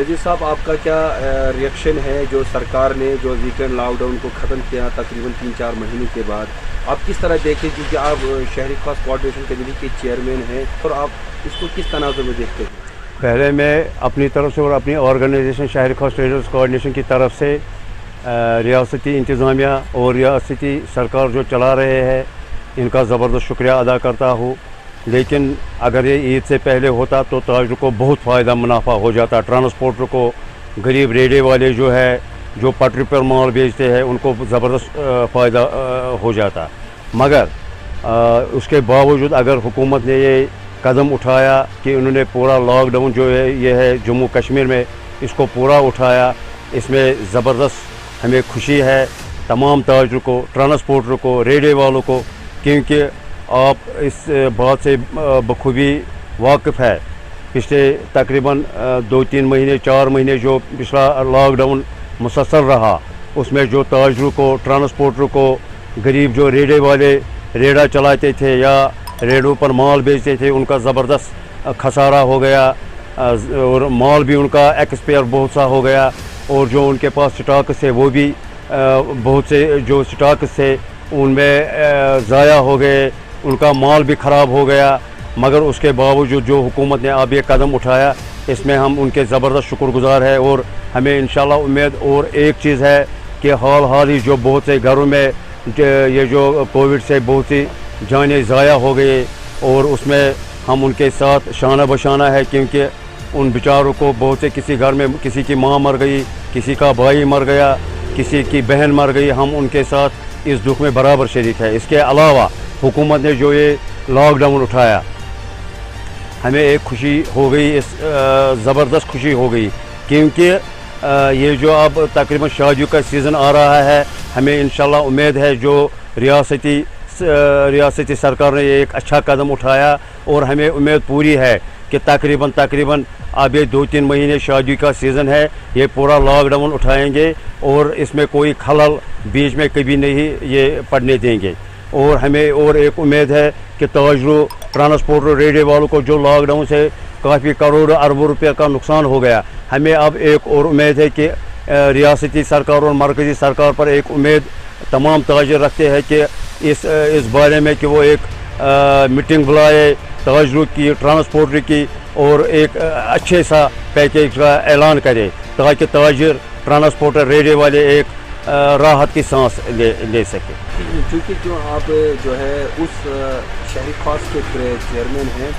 नज़ीर साहब, आपका क्या रिएक्शन है जो सरकार ने जो वीकेंड लॉकडाउन को ख़त्म किया तकरीबन 3-4 महीने के बाद, आप किस तरह देखें, क्योंकि आप शहरी खास कोऑर्डिनेशन कमेटी के चेयरमैन हैं, और आप इसको किस तनाज़ुर में देखते हैं? पहले मैं अपनी तरफ से और अपनी ऑर्गेनाइजेशन शहरी खास ट्रेडर्स कोऑर्डिनेशन की तरफ से रियासती इंतज़ामिया और रियासती सरकार जो चला रहे हैं इनका ज़बरदस्त शुक्रिया अदा करता हूँ। लेकिन अगर ये ईद से पहले होता तो ताजर को बहुत फ़ायदा मुनाफा हो जाता। ट्रांसपोर्टर को, गरीब रेडे वाले जो है जो पटरी पर माल बेचते हैं उनको ज़बरदस्त फ़ायदा हो जाता। मगर उसके बावजूद अगर हुकूमत ने ये कदम उठाया कि उन्होंने पूरा लॉकडाउन जो है ये है जम्मू कश्मीर में इसको पूरा उठाया, इसमें ज़बरदस्त हमें खुशी है तमाम ताजर को, ट्रांसपोर्टर को, रेडे वालों को, क्योंकि आप इस बात से बखूबी वाकिफ़ है। पिछले तकरीबन 2-3 महीने 4 महीने जो पिछला लॉकडाउन मुसलसल रहा उसमें जो ताजरों को, ट्रांसपोर्टर को, गरीब जो रेडे वाले रेड़ा चलाते थे या रेडों पर माल बेचते थे उनका ज़बरदस्त खसारा हो गया और माल भी उनका एक्सपायर बहुत सा हो गया, और जो उनके पास स्टॉक से वो भी बहुत से जो स्टॉक से उनमें ज़ाया हो गए, उनका माल भी ख़राब हो गया। मगर उसके बावजूद जो हुकूमत ने अब ये कदम उठाया इसमें हम उनके ज़बरदस्त शुक्रगुज़ार है, और हमें इंशाल्लाह उम्मीद और एक चीज़ है कि हाल ही जो बहुत से घरों में ये जो कोविड से बहुत सी जानें ज़ाया हो गई और उसमें हम उनके साथ शाना बशाना है, क्योंकि उन बेचारों को बहुत से किसी घर में किसी की माँ मर गई, किसी का भाई मर गया, किसी की बहन मर गई, हम उनके साथ इस दुख में बराबर शरीक है। इसके अलावा हुकूमत ने जो ये लॉकडाउन उठाया हमें एक खुशी हो गई, इस ज़बरदस्त खुशी हो गई, क्योंकि ये जो अब तकरीबन शादियों का सीज़न आ रहा है, हमें इंशाल्लाह उम्मीद है जो रियासती सरकार ने एक अच्छा कदम उठाया, और हमें उम्मीद पूरी है कि तकरीबन अब ये 2-3 महीने शादी का सीज़न है, ये पूरा लॉकडाउन उठाएंगे और इसमें कोई खलल बीच में कभी नहीं ये पड़ने देंगे। और हमें और एक उम्मीद है कि ताजरों, ट्रांसपोर्टर, रेडे वालों को जो लॉकडाउन से काफ़ी करोड़ों अरबों रुपये का नुकसान हो गया, हमें अब एक और उम्मीद है कि रियासती सरकार और मरकज़ी सरकार पर एक उम्मीद तमाम ताजर रखते हैं कि इस बारे में कि वो एक मीटिंग बुलाए ताजरों की, ट्रांसपोर्टर की, और एक अच्छे सा पैकेज का ऐलान करे ताकि ताजर, ट्रांसपोर्टर, रेडे वाले एक राहत की सांस ले सके। क्योंकि जो आप जो है उस शहरी खास के चेयरमैन हैं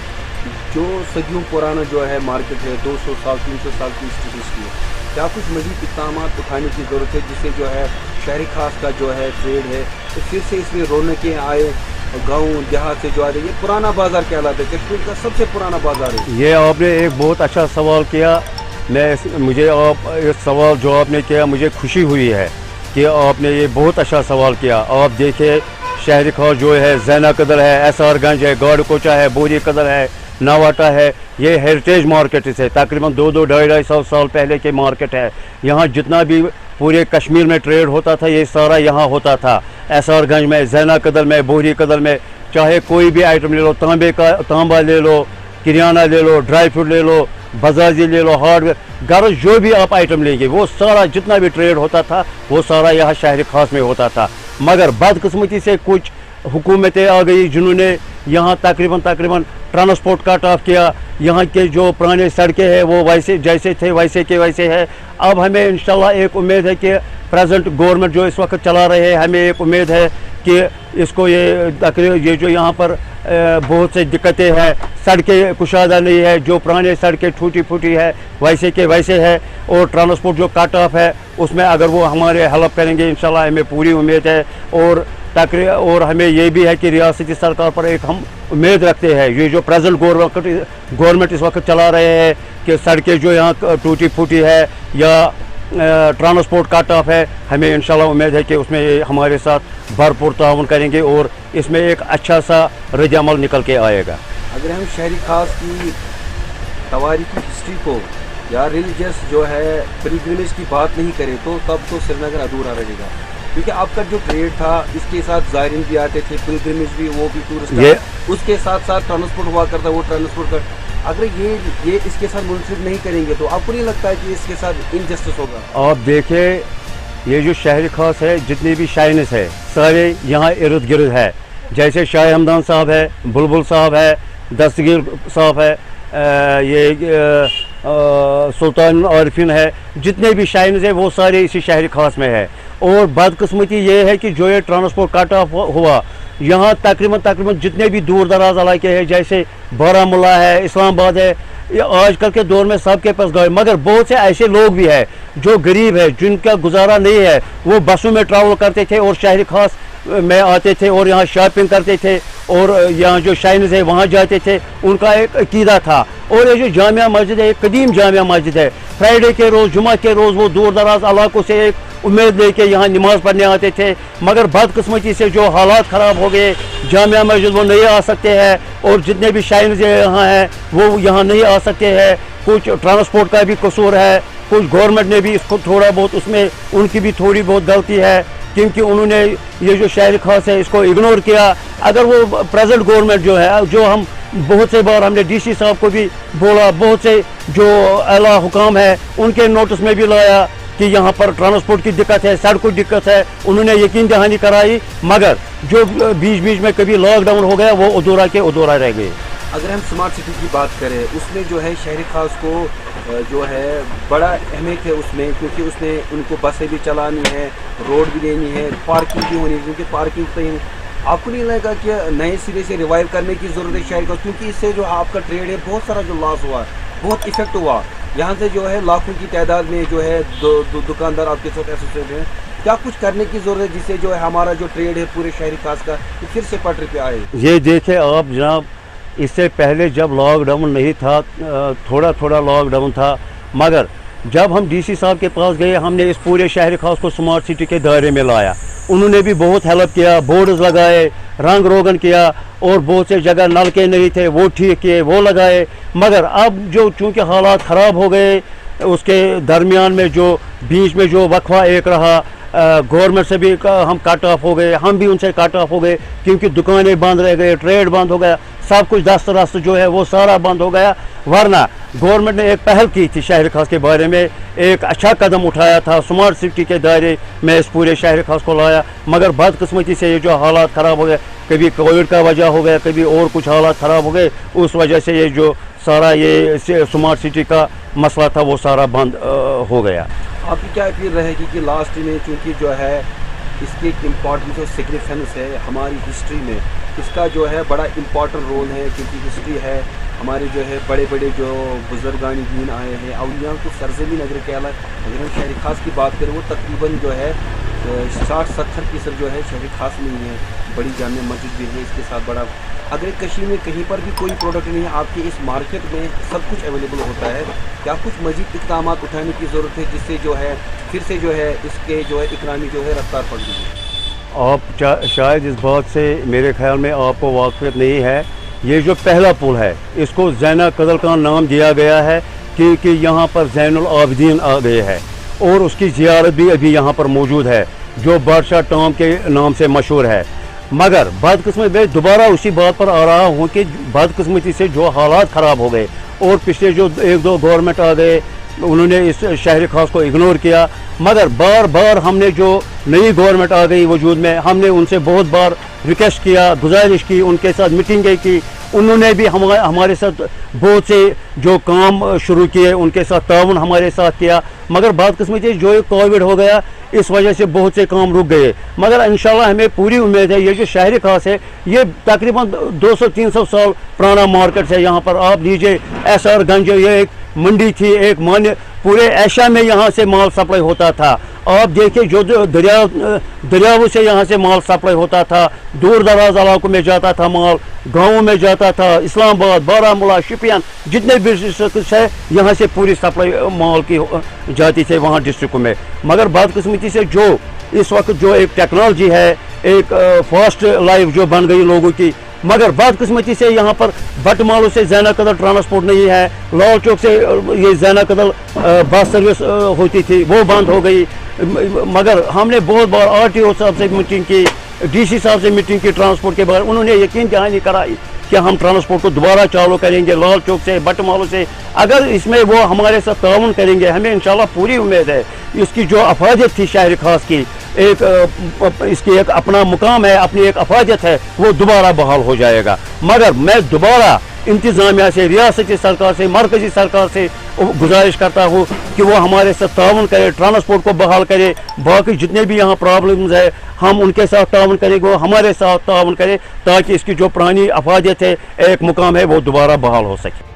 जो सदियों पुराना जो है मार्केट है, 200 साल 300 साल की हिस्ट्री है, क्या कुछ मज़ीद इक़दाम उठाने की ज़रूरत है जिससे जो है शहरी खास का जो है ट्रेड है तो फिर से इसमें रौनकें आए, गाँव देहात से जो आ रही है, पुराना बाज़ार कहलाता है, कश्मीर का सबसे पुराना बाज़ार है। ये आपने एक बहुत अच्छा सवाल किया। मुझे आप इस सवाल जो आपने किया मुझे खुशी हुई है कि आपने ये बहुत अच्छा सवाल किया। आप देखिए शहरी खास जो है जैना कदर है, SR गंज है, गाड़ कोचा है, बोरी कदर है, नावाटा है, ये हेरिटेज मार्केट से तकरीबन 2-2-2.5 साल पहले के मार्केट है। यहाँ जितना भी पूरे कश्मीर में ट्रेड होता था ये सारा यहाँ होता था। SR गंज में, जैना कदर में, बोरी कदर में, चाहे कोई भी आइटम ले लो, तांबा ले लो, किराना ले लो, ड्राई फ्रूट ले लो, बजाजी ले लो, हार्डवेयर, घर जो भी आप आइटम लेंगे वो सारा जितना भी ट्रेड होता था वो सारा यहाँ शहरी खास में होता था। मगर बदकिस्मती से कुछ हुकूमतें आ गई जिन्होंने यहाँ तकरीबन ट्रांसपोर्ट कट ऑफ किया। यहाँ के जो पुराने सड़कें हैं वो वैसे जैसे थे वैसे के वैसे है। अब हमें इंशाल्लाह एक उम्मीद है कि प्रेजेंट गवर्नमेंट जो इस वक्त चला रहे हैं, हमें एक उम्मीद है कि इसको ये जो यहाँ पर बहुत सी दिक्कतें हैं, सड़कें कुशादा नहीं है, जो पुराने सड़कें टूटी फूटी है वैसे के वैसे है, और ट्रांसपोर्ट जो कट ऑफ है उसमें अगर वो हमारे हेल्प करेंगे इंशाल्लाह हमें पूरी उम्मीद है। और हमें ये भी है कि रियासती सरकार पर एक हम उम्मीद रखते हैं, ये जो प्रेजेंट गवर्नमेंट इस वक्त चला रहे हैं कि सड़कें जो यहाँ टूटी फूटी है या ट्रांसपोर्ट कट ऑफ है, हमें इंशाल्लाह उम्मीद है कि उसमें ये हमारे साथ भरपूर ताउन करेंगे और इसमें एक अच्छा सा रद्द अमल निकल के आएगा। अगर हम शहरी खास की तवारीखी हिस्ट्री को या रिलीजियस जो है पिलग्रिमेज की बात नहीं करें तो तब तो श्रीनगर अधूरा रहेगा, क्योंकि आपका जो ट्रेड था इसके साथ ज़ायरीन भी आते थे, पिलग्रिमेज भी, वो भी टूरिस्ट, उसके साथ साथ ट्रांसपोर्ट हुआ करता, वो ट्रांसपोर्ट का अगर ये इसके साथ मुनसिफ नहीं करेंगे तो आपको नहीं लगता है कि इसके साथ इनजस्टिस होगा? आप देखिए ये जो शहर खास है, जितनी भी शाइनेस है सारे यहाँ इर्द गिर्द है। जैसे शाह हमदान साहब है, बुलबुल साहब है, दस्तगीर साहब है, सुल्तान आरिफिन है, जितने भी शाइनेस है वो सारे इसी शहर खास में है। और बदकिस्मती ये है कि जो ये ट्रांसपोर्ट कट ऑफ हुआ, यहाँ तकरीबन जितने भी दूर दराज इलाके हैं, जैसे बारामूला है, इस्लामाबाद है, ये आजकल के दौर में सबके पास गाड़ी, मगर बहुत से ऐसे लोग भी हैं जो गरीब है, जिनका गुजारा नहीं है, वो बसों में ट्रैवल करते थे और शहर खास में आते थे और यहाँ शॉपिंग करते थे और यहाँ जो शाइन्स है वहाँ जाते थे। उनका एक अकीदा था। और ये जो जामिया मस्जिद है, एक कदीम जामिया मस्जिद है, फ्राइडे के रोज़, जुमा के रोज़ वो दूर दराज इलाकों से एक उम्मीद लेके यहाँ नमाज पढ़ने आते थे। मगर बदकिस्मती से जो हालात ख़राब हो गए, जामिया मस्जिद वो नहीं आ सकते हैं और जितने भी शाइन्स यहाँ हैं वो यहाँ नहीं आ सकते हैं। कुछ ट्रांसपोर्ट का भी कसूर है, कुछ गवर्नमेंट ने भी इसको थोड़ा बहुत, उसमें उनकी भी थोड़ी बहुत गलती है, क्योंकि उन्होंने ये जो शहर खास है इसको इग्नोर किया। अगर वो प्रेजेंट गवर्नमेंट जो है, जो हम बहुत से बार हमने डीसी साहब को भी बोला, बहुत से जो आला हुकाम है उनके नोटिस में भी लाया कि यहाँ पर ट्रांसपोर्ट की दिक्कत है, सड़क की दिक्कत है, उन्होंने यकीन दहानी कराई, मगर जो बीच बीच में कभी लॉकडाउन हो गया वो अधूरा के अधूरा रह गए। अगर हम स्मार्ट सिटी की बात करें, उसमें जो है शहर खास को जो है बड़ा अहमियत है उसमें, क्योंकि उसमें उनको बसें भी चलानी है, रोड भी लेनी है, पार्किंग भी होनी है, क्योंकि पार्किंग तो आपको नहीं लगेगा कि नए सिरे से रिवाइव करने की ज़रूरत है शहर का? क्योंकि इससे जो आपका ट्रेड है बहुत सारा जो लॉस हुआ, बहुत इफेक्ट हुआ, यहाँ से जो है लाखों की तादाद में जो है दुकानदार आपके साथ एसोसिएट हैं। क्या कुछ करने की ज़रूरत है जिससे जो है हमारा जो ट्रेड है पूरे शहरी खास का फिर से पटरी पे आए? ये देखें आप जनाब, इससे पहले जब लॉकडाउन नहीं था, थोड़ा थोड़ा लॉकडाउन था, मगर जब हम डीसी साहब के पास गए, हमने इस पूरे शहर खास को स्मार्ट सिटी के दायरे में लाया। उन्होंने भी बहुत हेल्प किया, बोर्ड्स लगाए, रंग रोगन किया और बहुत से जगह नलके नहीं थे वो ठीक किए, वो लगाए। मगर अब जो चूँकि हालात ख़राब हो गए, उसके दरमियान में जो बीच में जो वक्फा एक रहा, गवर्नमेंट से भी हम कट ऑफ हो गए, हम भी उनसे कट ऑफ हो गए, क्योंकि दुकानें बंद रह गए, ट्रेड बंद हो गया, सब कुछ दस्त रस्त जो है वो सारा बंद हो गया। वरना गवर्नमेंट ने एक पहल की थी शहर खास के बारे में, एक अच्छा कदम उठाया था, स्मार्ट सिटी के दायरे में इस पूरे शहर खास को लाया। मगर बदकिस्मती से ये जो हालात ख़राब हो गए, कभी कोविड का वजह हो गया, कभी और कुछ हालात ख़राब हो गए, उस वजह से ये जो सारा ये स्मार्ट सिटी का मसला था वो सारा बंद हो गया। आपकी क्या अपील रहेगी कि लास्ट में, चूँकि जो है इसकी इम्पॉर्टेंस और सिग्निफिकेंस है हमारी हिस्ट्री में, इसका जो है बड़ा इम्पॉर्टेंट रोल है, क्योंकि हिस्ट्री है हमारे जो है बड़े बड़े जो बुजुर्गान दीन आए हैं, औलिया को सरज़मीन अगर अगर हम शहर खास की बात करें, वो तकरीबन जो है 60-70% जो है शहर खास में ही है। बड़ी जामिया मस्जिद भी है, इसके साथ बड़ा, अगर कश्मीर में कहीं पर भी कोई प्रोडक्ट नहीं है, आपके इस मार्केट में सब कुछ अवेलेबल होता है। क्या कुछ मज़ीद इक़दाम उठाने की ज़रूरत है जिससे जो है फिर से जो है इसके जो है इकरामी जो है रफ्तार पड़ गई? आप शायद इस बात से मेरे ख्याल में आपको वाक़िफ़ नहीं है, ये जो पहला पुल है इसको ज़ैना कदल का नाम दिया गया है, क्योंकि यहाँ पर ज़ैनुल आबिदीन आ गए है और उसकी ज़ियारत भी अभी यहाँ पर मौजूद है, जो बादशाह टॉम के नाम से मशहूर है। मगर बदकिस्मती मैं दोबारा उसी बात पर आ रहा हूँ कि बदकिस्मती से जो हालात ख़राब हो गए और पिछले जो 1-2 गवर्नमेंट आ गए, उन्होंने इस शहर खास को इग्नोर किया। मगर बार बार हमने जो नई गवर्नमेंट आ गई वजूद में, हमने उनसे बहुत बार रिक्वेस्ट किया, गुजारिश की, उनके साथ मीटिंगें की, उन्होंने भी हमारे साथ बहुत से जो काम शुरू किए, उनके साथ ताउन हमारे साथ किया। मगर बदकिस्मती जो कोविड हो गया, इस वजह से बहुत से काम रुक गए। मगर इंशाल्लाह हमें पूरी उम्मीद है, ये जो शहर खास है ये तकरीबन 200-300 साल पुराना मार्केट है। यहाँ पर आप लीजिए SR गंज, ये एक मंडी थी, एक मान्य पूरे एशिया में यहाँ से माल सप्लाई होता था। आप देखिए जो दरियाओं से यहाँ से माल सप्लाई होता था, दूर दराज इलाकों में जाता था माल, गाँवों में जाता था, इस्लामाबाद, बारामूला, शोपियान, जितने भी डिस्ट्रिक्ट है यहाँ से पूरी सप्लाई माल की जाती थी वहाँ डिस्ट्रिक्ट में। मगर बदकिस्मती से जो इस वक्त जो एक टेक्नोलॉजी है, एक फास्ट लाइफ जो बन गई लोगों की, मगर बदकिस्मती से यहाँ पर बटमालू से ज़ैना कदल ट्रांसपोर्ट नहीं है, लाल चौक से ये ज़ैना कदल बस सर्विस होती थी वो बंद हो गई। मगर हमने बहुत बार RTO साहब से मीटिंग की, DC साहब से मीटिंग की ट्रांसपोर्ट के बारे, उन्होंने यकीन दहानी कराई कि हम ट्रांसपोर्ट को दोबारा चालू करेंगे लाल चौक से बट मालू से। अगर इसमें वो हमारे साथ ताउन करेंगे, हमें इंशाल्लाह पूरी उम्मीद है इसकी जो अफादियत थी शहर खास की, इसकी एक अपना मुकाम है, अपनी एक अफादियत है, वो दोबारा बहाल हो जाएगा। मगर मैं दोबारा इंतज़ामिया से, रियासती सरकार से, मरकज़ी सरकार से गुजारिश करता हूँ कि वो हमारे साथ ताउन करे, ट्रांसपोर्ट को बहाल करे। बाकी जितने भी यहाँ प्रॉब्लम्स है हम उनके साथ ताउन करेंगे, वो हमारे साथ ताउन करे ताकि इसकी जो पुरानी अफादियत है, एक मुकाम है, वो दोबारा बहाल हो सके।